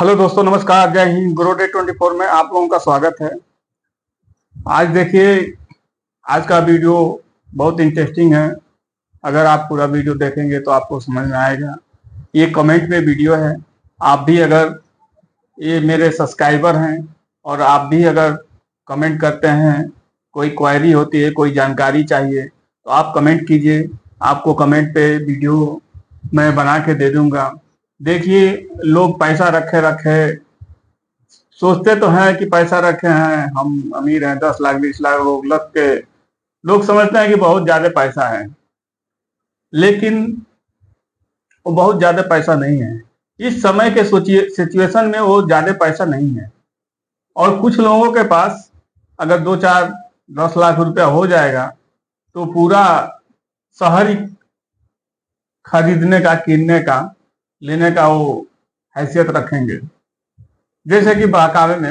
Hello दोस्तों, नमस्कार, जय हिंद। ग्रो डे 24 में आप लोगों का स्वागत है। आज देखिए, आज का वीडियो बहुत इंटरेस्टिंग है। अगर आप पूरा वीडियो देखेंगे तो आपको समझ में आएगा। ये कमेंट पे वीडियो है। आप भी अगर ये मेरे सब्सक्राइबर हैं और आप भी अगर कमेंट करते हैं, कोई क्वेरी होती है, कोई जानकारी चाहिए, तो आप कमेंट कीजिए। आपको कमेंट पे वीडियो मैं बना के दे दूंगा। देखिए, लोग पैसा रखे रखे सोचते तो हैं कि पैसा रखे हैं, हम अमीर हैं, 10 लाख 20 लाख लोग लग के लोग समझते हैं कि बहुत ज्यादा पैसा है, लेकिन वो बहुत ज्यादा पैसा नहीं है। इस समय के सिचुएशन में वो ज्यादा पैसा नहीं है। और कुछ लोगों के पास अगर 2 4 10 लाख रुपया हो जाएगा तो पूरा शहर ही खरीदने का, किनने का, लेने का वो हैसियत रखेंगे। जैसे कि बहकावे में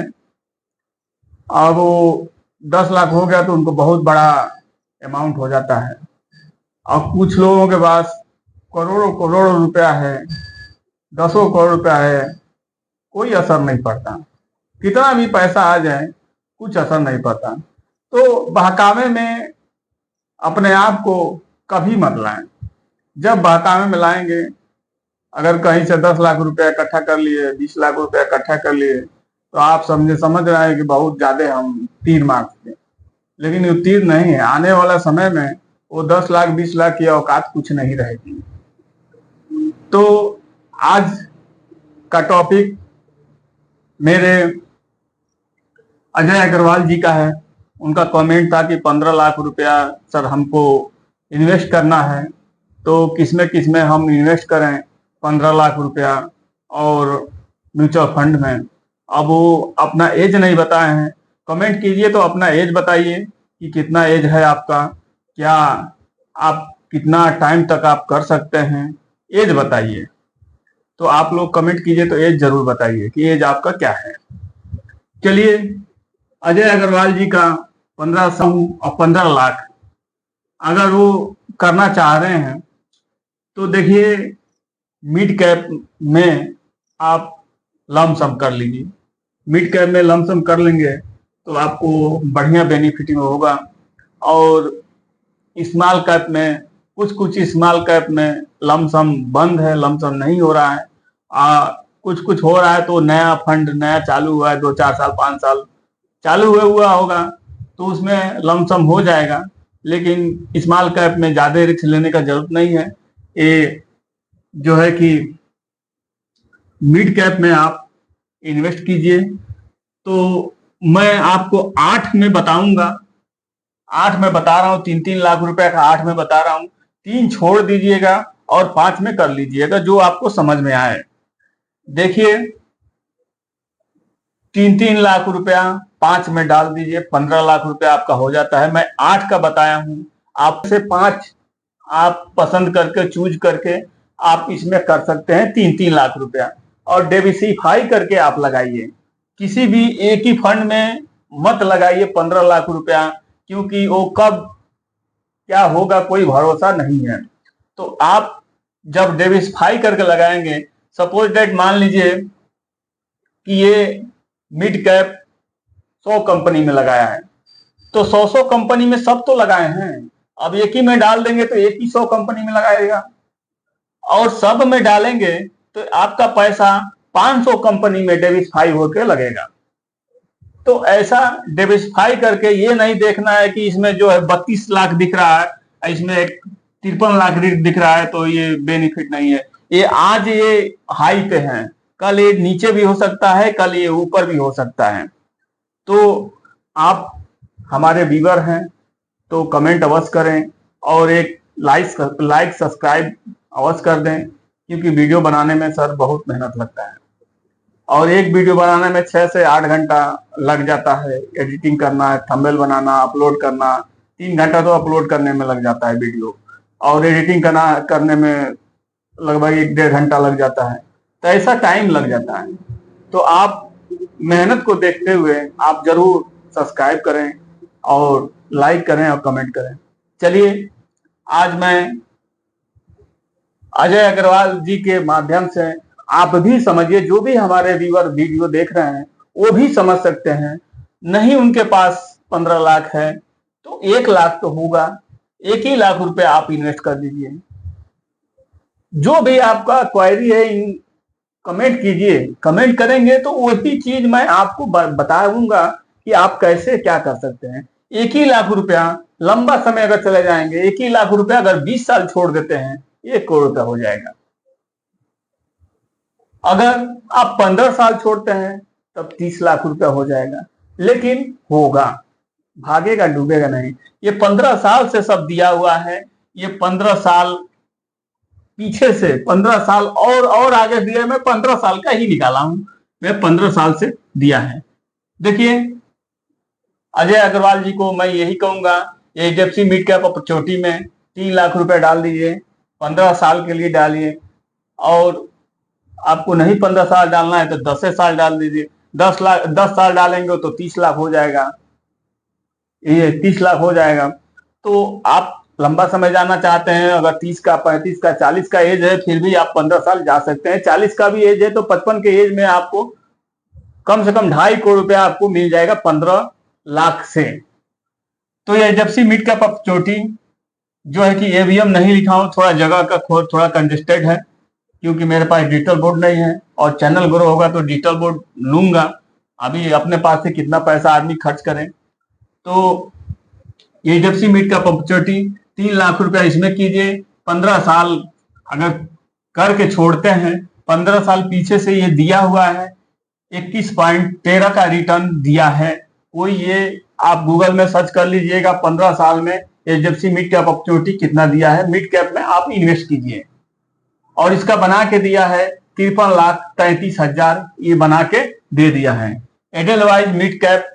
अब वो 10 लाख हो गया तो उनको बहुत बड़ा अमाउंट हो जाता है। और कुछ लोगों के पास करोड़ों करोड़ों रुपया है, 10 करोड़ रुपया है, कोई असर नहीं पड़ता। कितना भी पैसा आ जाए कुछ असर नहीं पड़ता। तो बहकावे में अपने आप को कभी मत लाएं। जब बहकावे में लाएंगे, अगर कहीं से 10 लाख रुपया इकट्ठा कर लिए, 20 लाख रुपया इकट्ठा कर लिए, तो आप समझ रहे हैं कि बहुत ज्यादा हम तीर मार सकते, लेकिन ये तीर नहीं है। आने वाला समय में वो 10 लाख 20 लाख की औकात कुछ नहीं रहेगी। तो आज का टॉपिक मेरे अजय अग्रवाल जी का है। उनका कमेंट था कि 15 लाख रुपया सर हमको इन्वेस्ट करना है, तो किसमें हम इन्वेस्ट करें 15 लाख रुपया, और म्यूचुअल फंड में। अब वो अपना एज नहीं बताए हैं। कमेंट कीजिए तो अपना एज बताइए कि कितना एज है आपका, क्या आप कितना टाइम तक आप कर सकते हैं, एज बताइए। तो आप लोग कमेंट कीजिए तो एज जरूर बताइए कि एज आपका क्या है। चलिए, अजय अग्रवाल जी का 1500 और 15 लाख अगर वो करना चाह रहे हैं तो देखिए, मिड कैप में आप लमसम कर लीजिए। मिड कैप में लमसम कर लेंगे तो आपको बढ़िया बेनिफिट होगा। और स्मॉल कैप में कुछ स्मॉल कैप में लमसम बंद है, लमसम नहीं हो रहा है। कुछ हो रहा है तो नया फंड नया चालू हुआ है, 2 4 साल 5 साल चालू हुआ होगा, तो उसमें लमसम हो जाएगा। लेकिन स्मॉल कैप में ज्यादा रिस्क लेने का जरूरत नहीं है। ये जो है कि मिड कैप में आप इन्वेस्ट कीजिए। तो मैं आपको 8 में बताऊंगा। 8 में बता रहा हूँ, 3 3 लाख रुपए का 8 में बता रहा हूँ। 3 छोड़ दीजिएगा और 5 में कर लीजिएगा, जो आपको समझ में आए। देखिए, 3 3 लाख रुपया 5 में डाल दीजिए, 15 लाख रुपया आपका हो जाता है। मैं 8 का बताया हूं, आपसे 5 आप पसंद करके चूज करके आप इसमें कर सकते हैं 3 3 लाख रुपया। और डिविसिफाई करके आप लगाइए। किसी भी एक ही फंड में मत लगाइए 15 लाख रुपया, क्योंकि वो कब क्या होगा कोई भरोसा नहीं है। तो आप जब डिविसिफाई करके लगाएंगे, सपोज डेट मान लीजिए कि ये मिड कैप 100 कंपनी में लगाया है, तो 100 कंपनी में सब तो लगाए हैं। अब एक ही में डाल देंगे तो एक ही 100 कंपनी में लगाएगा, और सब में डालेंगे तो आपका पैसा 500 कंपनी में डिविसिफाई होकर लगेगा। तो ऐसा डिविसिफाई करके ये नहीं देखना है कि इसमें जो है 32 लाख दिख रहा है, इसमें 53 लाख दिख रहा है, तो ये बेनिफिट नहीं है। ये आज ये हाई पे है, कल ये नीचे भी हो सकता है, कल ये ऊपर भी हो सकता है। तो आप हमारे व्यूअर हैं तो कमेंट अवश्य करें, और एक लाइक सब्सक्राइब अवश्य कर दें, क्योंकि वीडियो बनाने में सर बहुत मेहनत लगता है। और एक वीडियो बनाने में 6 से 8 घंटा लग जाता है। एडिटिंग करना है, थंबनेल बनाना, अपलोड करना, 3 घंटा तो अपलोड करने में लग जाता है वीडियो, और एडिटिंग करने में लगभग 1 1.5 घंटा लग जाता है। तो ऐसा टाइम लग जाता है। तो आप मेहनत को देखते हुए आप जरूर सब्सक्राइब करें और लाइक करें और कमेंट करें। चलिए, आज मैं अजय अग्रवाल जी के माध्यम से आप भी समझिए, जो भी हमारे व्यूअर वीडियो देख रहे हैं वो भी समझ सकते हैं। नहीं उनके पास 15 लाख है तो 1 लाख तो होगा, 1 ही लाख रुपए आप इन्वेस्ट कर दीजिए। जो भी आपका क्वेरी है कमेंट कीजिए, कमेंट करेंगे तो वही चीज मैं आपको बताऊंगा कि आप कैसे क्या कर सकते हैं। 1 ही लाख रुपया लंबा समय अगर चले जाएंगे, 1 ही लाख रुपया अगर 20 साल छोड़ देते हैं 1 करोड़ रुपया हो जाएगा। अगर आप 15 साल छोड़ते हैं तब 30 लाख रुपया हो जाएगा। लेकिन होगा, भागेगा डूबेगा नहीं। ये 15 साल से सब दिया हुआ है। ये 15 साल पीछे से 15 साल और आगे दिया, मैं 15 साल का ही निकाला हूं, मैं 15 साल से दिया है। देखिए अजय अग्रवाल जी को मैं यही कहूंगा, एचडीएफसी मिड कैप अपॉर्चुनिटी में 3 लाख रुपए डाल दीजिए, 15 साल के लिए डालिए। और आपको नहीं 15 साल डालना है तो 10 साल डाल दीजिए। 10 साल डालेंगे तो 30 लाख हो जाएगा, ये 30 लाख हो जाएगा। तो आप लंबा समय जाना चाहते हैं, अगर 30 का 35 का 40 का एज है फिर भी आप 15 साल जा सकते हैं। 40 का भी एज है तो 55 के एज में आपको कम से कम 2.5 करोड़ रुपया आपको मिल जाएगा 15 लाख से। तो ये एचडीएफसी मिड कैप अपॉर्चुनिटी जो है कि एवीएम नहीं लिखा हूं, थोड़ा जगह का थोड़ा कंजेस्टेड है क्योंकि मेरे पास डिजिटल बोर्ड नहीं है, और चैनल ग्रो होगा तो डिजिटल बोर्ड लूंगा। अभी अपने पास से कितना पैसा आदमी खर्च करें। तो HDFC mid cap opportunity 3 lakh रुपया इसमें कीजिए। 15 साल अगर करके छोड़ते हैं, 15 साल पीछे से ये दिया हुआ है, 21.13 का रिटर्न दिया है। कोई ये आप गूगल में सर्च कर लीजिएगा 15 साल में एचडीएफसी मिड कैप अपॉर्चुनिटी कितना दिया है। मिड कैप में आप इन्वेस्ट कीजिए, और इसका बना के दिया है 53,33,000, ये बना के दे दिया है। एडलवाइज मिड कैप,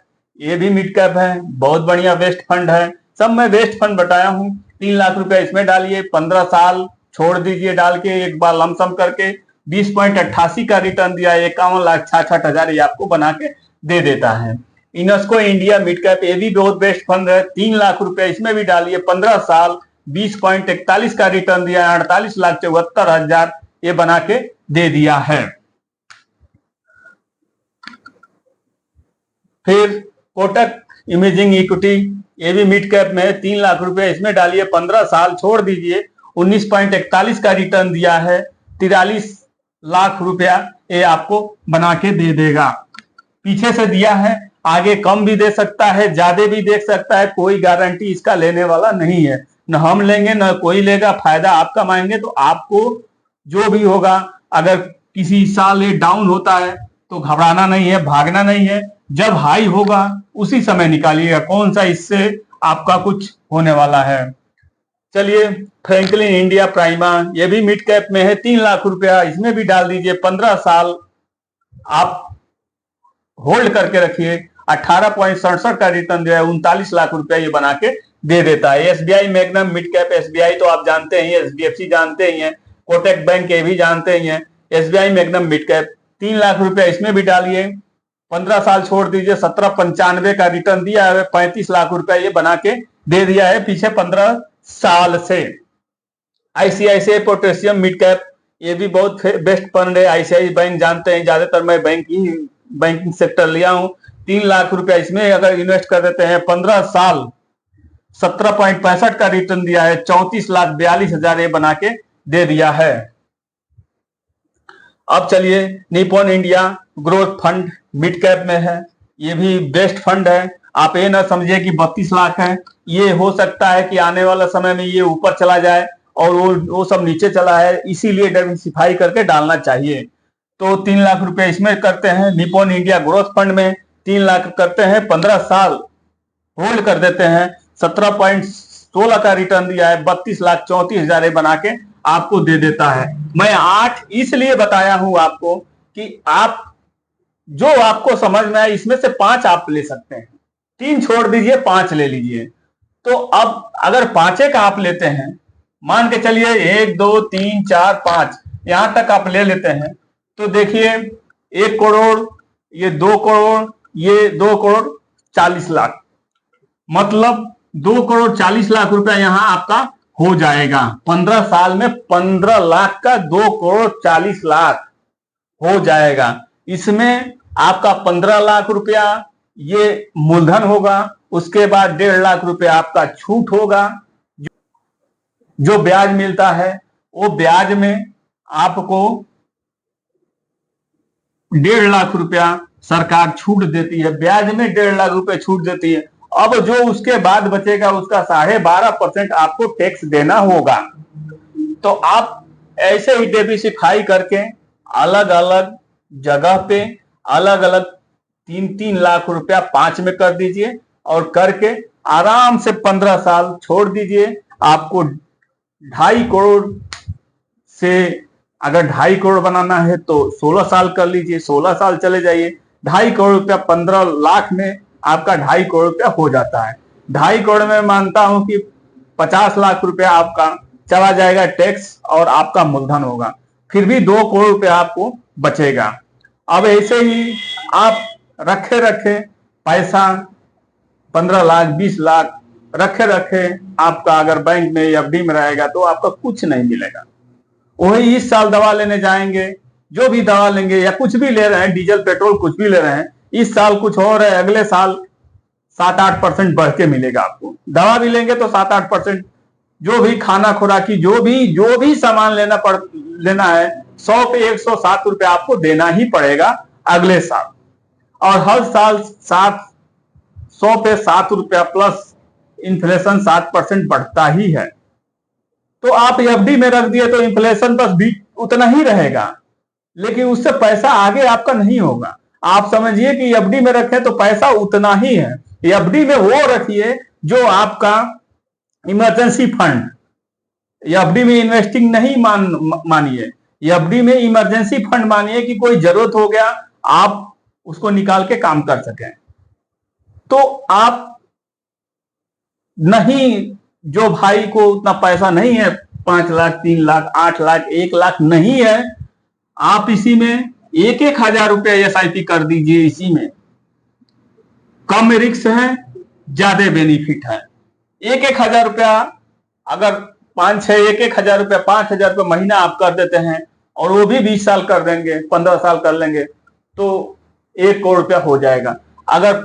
ये भी मिड कैप है, बहुत बढ़िया बेस्ट फंड है। सब मैं बेस्ट फंड बताया हूं। 3 लाख रुपया इसमें डालिए, 15 साल छोड़ दीजिए डाल के, एक बार लमसम करके 20.88 का रिटर्न दिया है। 51,66,000 ये आपको बना के दे देता है। इनस्को इंडिया मिड कैप, ये भी बहुत बेस्ट फंड है। 3 लाख रुपया इसमें भी डालिए, 15 साल 20.41 का रिटर्न दिया है, 48,74,000 ये बना के दे दिया है। फिर कोटक इमेजिंग इक्विटी, ये भी मिड कैप में, 3 लाख रुपए इसमें डालिए, 15 साल छोड़ दीजिए, 19.41 का रिटर्न दिया है, 43 लाख रुपया ये आपको बना के दे देगा। पीछे से दिया है, आगे कम भी दे सकता है, ज्यादा भी दे सकता है, कोई गारंटी इसका लेने वाला नहीं है। न हम लेंगे न कोई लेगा, फायदा आप कमाएंगे। तो आपको जो भी होगा, अगर किसी साल ये डाउन होता है तो घबराना नहीं है, भागना नहीं है। जब हाई होगा उसी समय निकालिएगा, कौन सा इससे आपका कुछ होने वाला है। चलिए फ्रैंकलिन इंडिया प्राइमा, ये भी मिड कैप में है, 3 लाख रुपया इसमें भी डाल दीजिए, 15 साल आप होल्ड करके रखिए, 18.67 का रिटर्न जो है 39 लाख रुपया ये बना के दे देता है। SBI magnum mid cap, SBI तो आप जानते ही हैं, एचडीएफसी जानते ही हैं, कोटक बैंक ये भी जानते ही हैं। SBI magnum mid cap 3 lakh रुपया इसमें भी डालिए, 15 साल छोड़ दीजिए, 17.95 का रिटर्न दिया है, 35 लाख रुपया ये बना के दे दिया है पिछले 15 साल से। आईसीआईसीआई पोटेशियम मिड कैप, ये भी बहुत बेस्ट फंड है। आईसीआईसीआई बैंक जानते हैं, ज्यादातर मैं बैंकिंग सेक्टर लिया हूं। 3 लाख रुपया इसमें अगर इन्वेस्ट कर देते हैं, 15 साल 17.65 का रिटर्न दिया है, 34,42,000 ये बना के दे दिया है। अब चलिए Nippon India growth fund mid cap में है, ये भी बेस्ट फंड है। आप ये ना समझिए कि 32 लाख है, ये हो सकता है कि आने वाला समय में ये ऊपर चला जाए और वो सब नीचे चला है, इसीलिए डाइवर्सिफाई करके डालना चाहिए। तो 3 लाख रुपए इसमें करते हैं, निपॉन इंडिया ग्रोथ फंड में 3 लाख करते हैं, 15 साल होल्ड कर देते हैं, 17.16 का रिटर्न दिया है, 32,34,000 बना के आपको दे देता है। मैं 8 इसलिए बताया हूं आपको कि आप जो आपको समझ में आए, इसमें से 5 आप ले सकते हैं, 3 छोड़ दीजिए, 5 ले लीजिए। तो अब अगर 5 का आप लेते हैं, मान के चलिए 1 2 3 4 5 यहां तक आप ले लेते हैं, तो देखिए 1 करोड़, ये 2 करोड़, ये 2 करोड़ 40 लाख, मतलब 2 करोड़ 40 लाख रुपया यहां आपका हो जाएगा। 15 साल में 15 लाख का 2 करोड़ 40 लाख, हो जाएगा। इसमें आपका 15 लाख रुपया ये मूलधन होगा, उसके बाद 1.5 लाख रुपया आपका छूट होगा। जो ब्याज मिलता है वो ब्याज में आपको 1.5 लाख रुपया सरकार छूट देती है, ब्याज में 1.5 लाख रुपए छूट देती है। अब जो उसके बाद बचेगा उसका 12.5% आपको टैक्स देना होगा। तो आप ऐसे ही डिवर्सिफाई करके अलग अलग जगह पे अलग अलग 3-3 लाख रुपया 5 में कर दीजिए और करके आराम से 15 साल छोड़ दीजिए। आपको 2.5 करोड़ से अगर 2.5 करोड़ बनाना है तो 16 साल कर लीजिए, 16 साल चले जाइए। 2.5 करोड़ रुपया 15 लाख में आपका 2.5 करोड़ रुपया हो जाता है। 2.5 करोड़ में मानता हूं कि 50 लाख रुपया आपका चला जाएगा टैक्स और आपका मूलधन होगा, फिर भी 2 करोड़ रुपया आपको बचेगा। अब ऐसे ही आप रखे रखे पैसा 15 लाख 20 लाख रखे रखे आपका अगर बैंक में एफडी में रहेगा तो आपका कुछ नहीं मिलेगा। वही इस साल दवा लेने जाएंगे, जो भी दवा लेंगे या कुछ भी ले रहे हैं, डीजल पेट्रोल कुछ भी ले रहे हैं, इस साल कुछ और है, अगले साल 7-8% बढ़ के मिलेगा आपको। दवा भी लेंगे तो 7-8%, जो भी खाना खुराकी जो भी सामान लेना है 100 पे 107 रुपया आपको देना ही पड़ेगा अगले साल। और हर साल 100 पे 7 रुपया प्लस इन्फ्लेशन 7% बढ़ता ही है। तो आप एफडी में रख दिए तो इन्फ्लेशन बस भी उतना ही रहेगा, लेकिन उससे पैसा आगे आपका नहीं होगा। आप समझिए कि एफडी में रखें तो पैसा उतना ही है। एफडी में वो रखिए जो आपका इमरजेंसी फंड, एफडी में इन्वेस्टिंग नहीं मानिए, एफडी में इमरजेंसी फंड मानिए कि कोई जरूरत हो गया आप उसको निकाल के काम कर सकें। तो आप नहीं, जो भाई को उतना पैसा नहीं है, 5 लाख 3 लाख 8 लाख 1 लाख नहीं है, आप इसी में 1-1 हजार रुपया एसआईपी कर दीजिए। इसी में कम रिस्क है, ज्यादा बेनिफिट है। 1-1 हजार रुपया अगर 5-6 1-1 हजार रुपया 5,000 रुपया महीना आप कर देते हैं और वो भी 20 साल कर देंगे, 15 साल कर लेंगे तो 1 करोड़ रुपया हो जाएगा। अगर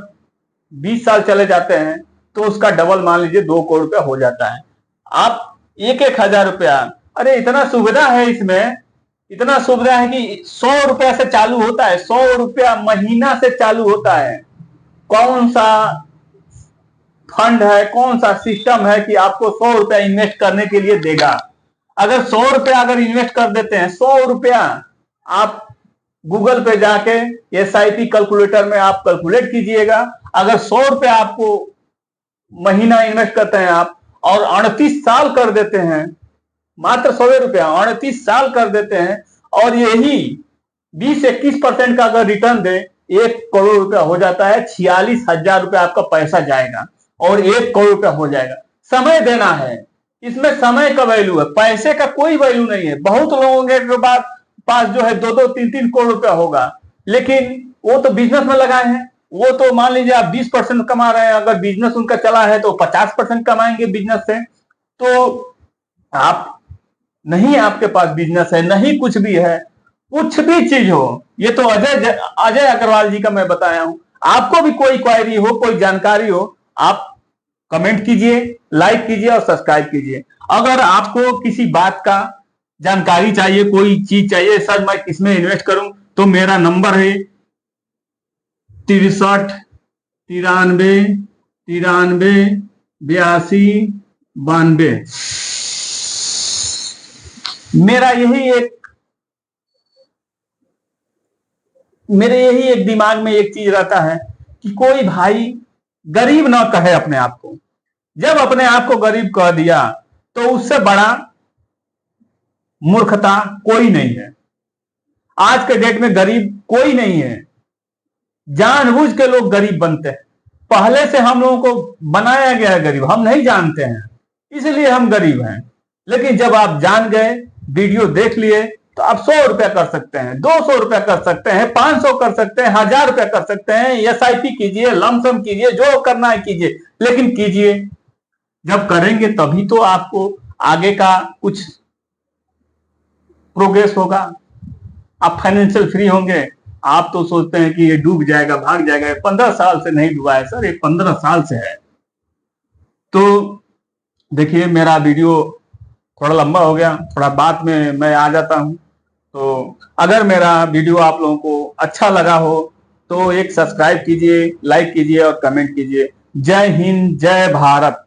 20 साल चले जाते हैं तो उसका डबल मान लीजिए 2 करोड़ रुपया हो जाता है। आप 1-1 हजार रुपया, अरे इतना सुविधा है इसमें, इतना सुविधा है कि 100 रुपया से चालू होता है, 100 रुपया महीना से चालू होता है। कौन सा फंड है, कौन सा सिस्टम है कि आपको 100 रुपया इन्वेस्ट करने के लिए देगा? अगर 100 रुपया अगर इन्वेस्ट कर देते हैं, 100 रुपया आप गूगल पे जाके एसआईपी कैलकुलेटर में आप कैलकुलेट कीजिएगा। अगर 100 रुपया आपको महीना इन्वेस्ट करते हैं आप और 38 साल कर देते हैं, मात्र 100 रुपया 38 साल कर देते हैं और यही 20-21% का अगर रिटर्न दे, 1 करोड़ रुपया हो जाता है। 46,000 रुपया आपका पैसा जाएगा और 1 करोड़ रुपया हो जाएगा। समय देना है, इसमें समय का वैल्यू है, पैसे का कोई वैल्यू नहीं है। बहुत लोगों के पास जो है 2-2 3-3 करोड़ रुपया होगा, लेकिन वो तो बिजनेस में लगाए हैं। वो तो मान लीजिए आप 20% कमा रहे हैं, अगर बिजनेस उनका चला है तो 50% कमाएंगे बिजनेस से। तो आप नहीं, आपके पास बिजनेस है नहीं, कुछ भी है, कुछ भी चीज हो, ये तो अजय अग्रवाल जी का मैं बताया हूं। आपको भी कोई क्वायरी हो, कोई जानकारी हो, आप कमेंट कीजिए, लाइक कीजिए और सब्सक्राइब कीजिए। अगर आपको किसी बात का जानकारी चाहिए, कोई चीज चाहिए, सर मैं किसमें इन्वेस्ट करूं, तो मेरा नंबर है 63 93 93 82 92। मेरे यही एक दिमाग में एक चीज रहता है कि कोई भाई गरीब ना कहे अपने आप को। जब अपने आप को गरीब कह दिया तो उससे बड़ा मूर्खता कोई नहीं है। आज के डेट में गरीब कोई नहीं है, जानबूझ के लोग गरीब बनते हैं। पहले से हम लोगों को बनाया गया है गरीब, हम नहीं जानते हैं इसलिए हम गरीब हैं। लेकिन जब आप जान गए, वीडियो देख लिए, तो आप 100 रुपया कर सकते हैं, 200 रुपया कर सकते हैं, 500 कर सकते हैं, 1000 रुपया कर सकते हैं। एसआईपी कीजिए, लमसम कीजिए, जो करना है कीजिए, लेकिन कीजिए। जब करेंगे तभी तो आपको आगे का कुछ प्रोग्रेस होगा। आप फाइनेंशियल फ्री होंगे। आप तो सोचते हैं कि ये डूब जाएगा, भाग जाएगा। 15 साल से नहीं डूबा है सर, ये 15 साल से है। तो देखिए, मेरा वीडियो थोड़ा लंबा हो गया, थोड़ा बाद में मैं आ जाता हूं। तो अगर मेरा वीडियो आप लोगों को अच्छा लगा हो तो एक सब्सक्राइब कीजिए, लाइक कीजिए और कमेंट कीजिए। जय हिंद, जय भारत।